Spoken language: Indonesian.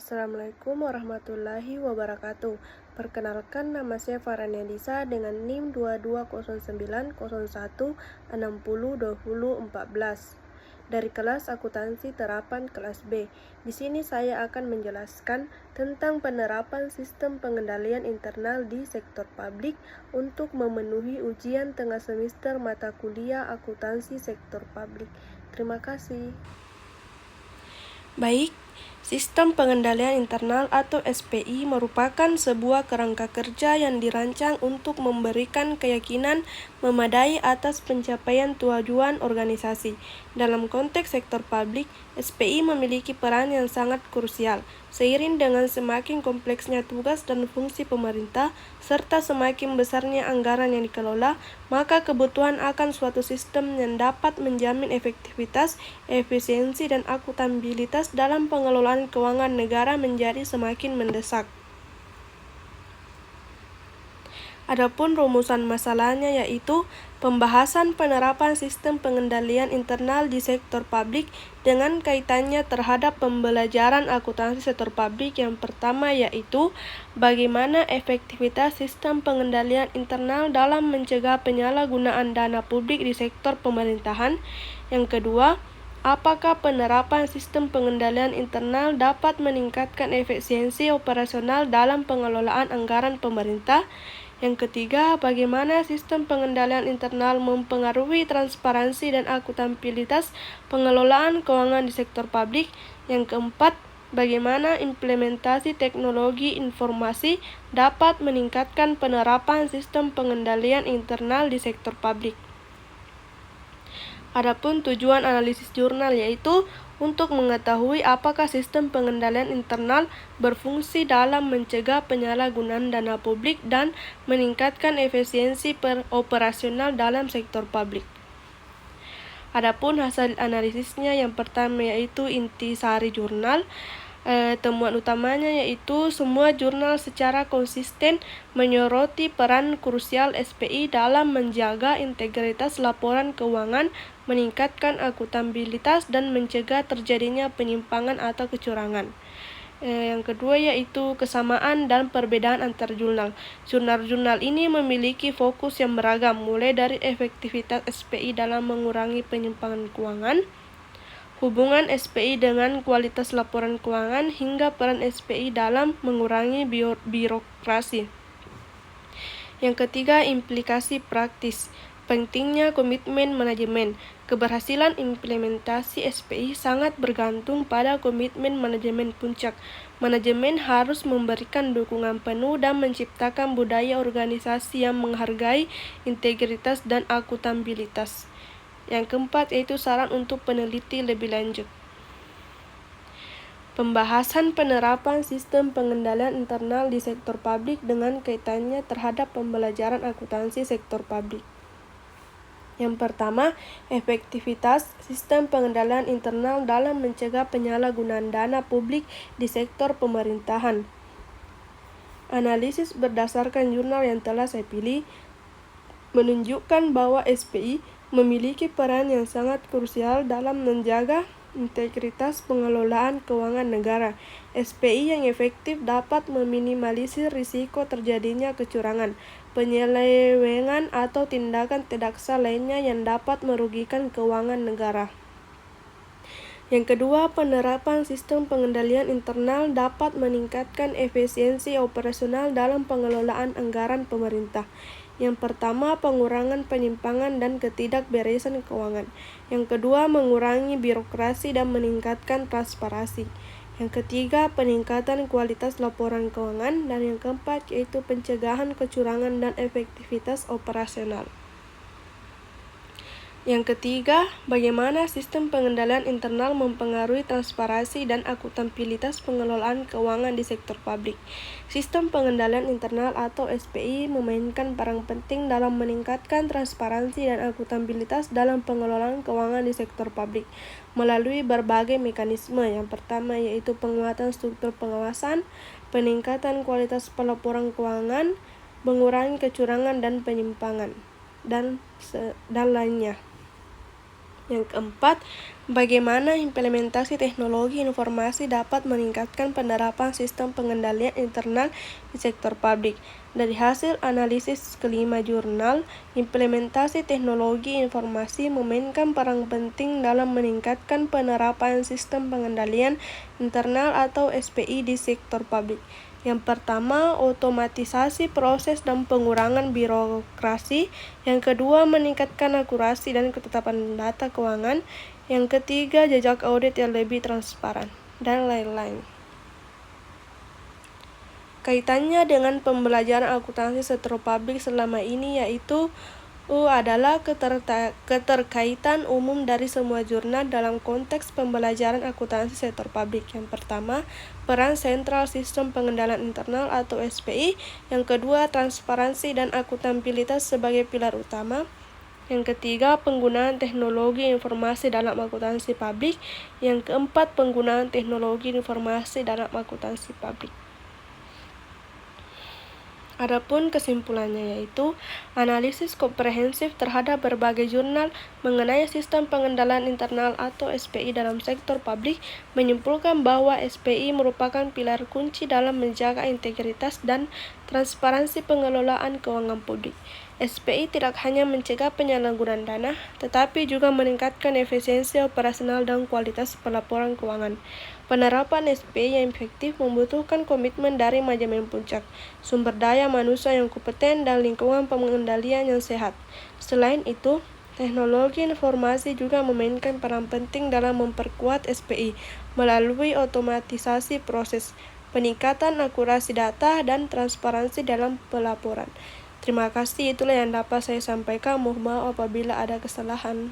Assalamualaikum warahmatullahi wabarakatuh. Perkenalkan, nama saya Farania Disa dengan NIM 220901602014 dari kelas akuntansi terapan kelas B. Di sini saya akan menjelaskan tentang penerapan sistem pengendalian internal di sektor publik untuk memenuhi ujian tengah semester mata kuliah akuntansi sektor publik. Terima kasih. Baik, sistem pengendalian internal atau SPI merupakan sebuah kerangka kerja yang dirancang untuk memberikan keyakinan memadai atas pencapaian tujuan organisasi. Dalam konteks sektor publik, SPI memiliki peran yang sangat krusial. Seiring dengan semakin kompleksnya tugas dan fungsi pemerintah, serta semakin besarnya anggaran yang dikelola, maka kebutuhan akan suatu sistem yang dapat menjamin efektivitas, efisiensi, dan akuntabilitas dalam pengelolaan keuangan negara menjadi semakin mendesak. Adapun rumusan masalahnya yaitu pembahasan penerapan sistem pengendalian internal di sektor publik dengan kaitannya terhadap pembelajaran akuntansi sektor publik. Yang pertama yaitu bagaimana efektivitas sistem pengendalian internal dalam mencegah penyalahgunaan dana publik di sektor pemerintahan. Yang kedua, apakah penerapan sistem pengendalian internal dapat meningkatkan efisiensi operasional dalam pengelolaan anggaran pemerintah? Yang ketiga, bagaimana sistem pengendalian internal mempengaruhi transparansi dan akuntabilitas pengelolaan keuangan di sektor publik? Yang keempat, bagaimana implementasi teknologi informasi dapat meningkatkan penerapan sistem pengendalian internal di sektor publik? Adapun tujuan analisis jurnal yaitu untuk mengetahui apakah sistem pengendalian internal berfungsi dalam mencegah penyalahgunaan dana publik dan meningkatkan efisiensi operasional dalam sektor publik. Adapun hasil analisisnya, yang pertama yaitu intisari jurnal. Temuan utamanya yaitu semua jurnal secara konsisten menyoroti peran krusial SPI dalam menjaga integritas laporan keuangan, meningkatkan akuntabilitas, dan mencegah terjadinya penyimpangan atau kecurangan. Yang kedua yaitu kesamaan dan perbedaan antar jurnal. Jurnal-jurnal ini memiliki fokus yang beragam, mulai dari efektivitas SPI dalam mengurangi penyimpangan keuangan, hubungan SPI dengan kualitas laporan keuangan, hingga peran SPI dalam mengurangi birokrasi. Yang ketiga, implikasi praktis. Pentingnya komitmen manajemen. Keberhasilan implementasi SPI sangat bergantung pada komitmen manajemen puncak. Manajemen harus memberikan dukungan penuh dan menciptakan budaya organisasi yang menghargai integritas dan akuntabilitas. Yang keempat yaitu saran untuk peneliti lebih lanjut. Pembahasan penerapan sistem pengendalian internal di sektor publik dengan kaitannya terhadap pembelajaran akuntansi sektor publik. Yang pertama, efektivitas sistem pengendalian internal dalam mencegah penyalahgunaan dana publik di sektor pemerintahan. Analisis berdasarkan jurnal yang telah saya pilih menunjukkan bahwa SPI memiliki peran yang sangat krusial dalam menjaga integritas pengelolaan keuangan negara. SPI yang efektif dapat meminimalisir risiko terjadinya kecurangan, penyelewengan, atau tindakan tidak sah lainnya yang dapat merugikan keuangan negara. Yang kedua, penerapan sistem pengendalian internal dapat meningkatkan efisiensi operasional dalam pengelolaan anggaran pemerintah. Yang pertama, pengurangan penyimpangan dan ketidakberesan keuangan. Yang kedua, mengurangi birokrasi dan meningkatkan transparansi. Yang ketiga, peningkatan kualitas laporan keuangan. Dan yang keempat, yaitu pencegahan kecurangan dan efektivitas operasional. Yang ketiga, bagaimana sistem pengendalian internal mempengaruhi transparansi dan akuntabilitas pengelolaan keuangan di sektor publik. Sistem pengendalian internal atau SPI memainkan peran penting dalam meningkatkan transparansi dan akuntabilitas dalam pengelolaan keuangan di sektor publik melalui berbagai mekanisme. Yang pertama yaitu penguatan struktur pengawasan, peningkatan kualitas pelaporan keuangan, mengurangi kecurangan dan penyimpangan, dan lainnya. Yang keempat, Bagaimana implementasi teknologi informasi dapat meningkatkan penerapan sistem pengendalian internal di sektor publik? Dari hasil analisis kelima jurnal, implementasi teknologi informasi memainkan peran penting dalam meningkatkan penerapan sistem pengendalian internal atau SPI di sektor publik. Yang pertama, otomatisasi proses dan pengurangan birokrasi. Yang kedua, meningkatkan akurasi dan ketetapan data keuangan. Yang ketiga, jejak audit yang lebih transparan, dan lain-lain. Kaitannya dengan pembelajaran akuntansi sektor publik selama ini yaitu adalah keterkaitan umum dari semua jurnal dalam konteks pembelajaran akuntansi sektor publik. Yang pertama, peran sentral sistem pengendalian internal atau SPI. Yang kedua, transparansi dan akuntabilitas sebagai pilar utama. Yang ketiga, penggunaan teknologi informasi dalam akuntansi publik. Yang keempat, penggunaan teknologi informasi dalam akuntansi publik. Adapun kesimpulannya yaitu analisis komprehensif terhadap berbagai jurnal mengenai sistem pengendalian internal atau SPI dalam sektor publik menyimpulkan bahwa SPI merupakan pilar kunci dalam menjaga integritas dan transparansi pengelolaan keuangan publik. SPI tidak hanya mencegah penyalahgunaan dana, tetapi juga meningkatkan efisiensi operasional dan kualitas pelaporan keuangan. Penerapan SPI yang efektif membutuhkan komitmen dari manajemen puncak, sumber daya manusia yang kompeten, dan lingkungan pengendalian yang sehat. Selain itu, teknologi informasi juga memainkan peran penting dalam memperkuat SPI melalui otomatisasi proses, peningkatan akurasi data, dan transparansi dalam pelaporan. Terima kasih, itulah yang dapat saya sampaikan. Mohon maaf apabila ada kesalahan.